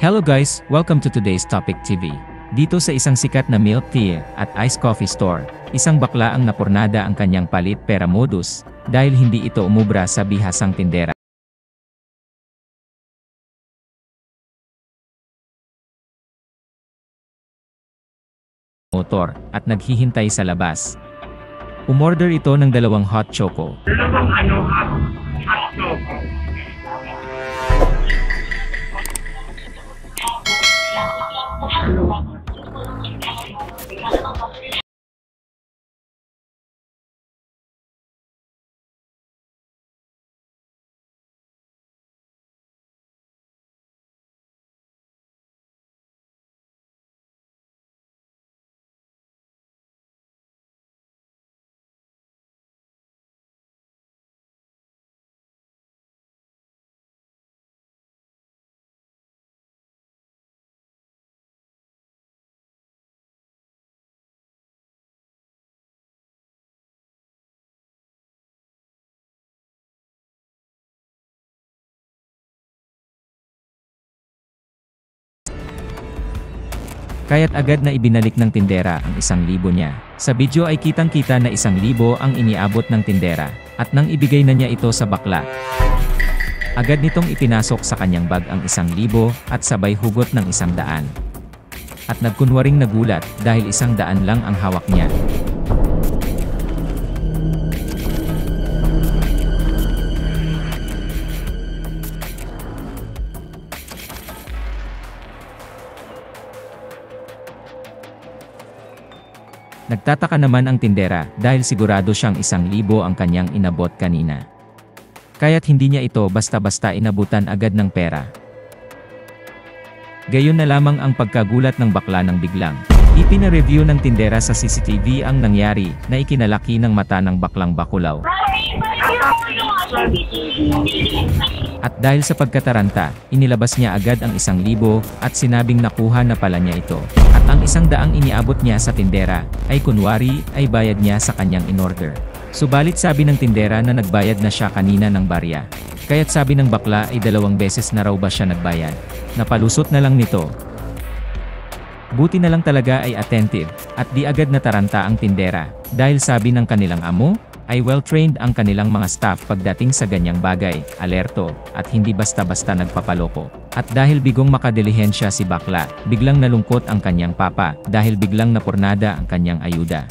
Hello guys, welcome to today's Topic TV. Dito sa isang sikat na milk tea at iced coffee store, isang bakla ang napurnada ang kanyang palit pera modus, dahil hindi ito umubra sa bihasang tindera. Motor, at naghihintay sa labas. Umorder ito ng 2 hot choco. Kaya't agad na ibinalik ng tindera ang 1,000 niya. Sa video ay kitang-kita na 1,000 ang iniabot ng tindera, at nang ibigay na niya ito sa bakla, agad nitong ipinasok sa kanyang bag ang 1,000 at sabay hugot ng 100. At nagkunwaring nagulat dahil 100 lang ang hawak niya. Nagtataka naman ang tindera dahil sigurado siyang 1,000 ang kanyang inabot kanina. Kaya't hindi niya ito basta-basta inabutan agad ng pera. Gayon na lamang ang pagkagulat ng bakla ng biglang ipina-review ng tindera sa CCTV ang nangyari na ikinalaki ng mata ng baklang bakulaw. At dahil sa pagkataranta, inilabas niya agad ang 1,000 at sinabing nakuha na pala niya ito. At ang 100 iniabot niya sa tindera, ay kunwari ay bayad niya sa kanyang in-order. Subalit sabi ng tindera na nagbayad na siya kanina ng barya. Kaya't sabi ng bakla ay 2 beses na raw ba siya nagbayad. Napalusot na lang nito. Buti na lang talaga ay attentive, at di agad nataranta ang tindera, dahil sabi ng kanilang amo, ay well-trained ang kanilang mga staff pagdating sa ganyang bagay, alerto, at hindi basta-basta nagpapaloko. At dahil bigong makadilihensya si bakla, biglang nalungkot ang kanyang papa, dahil biglang napurnada ang kanyang ayuda.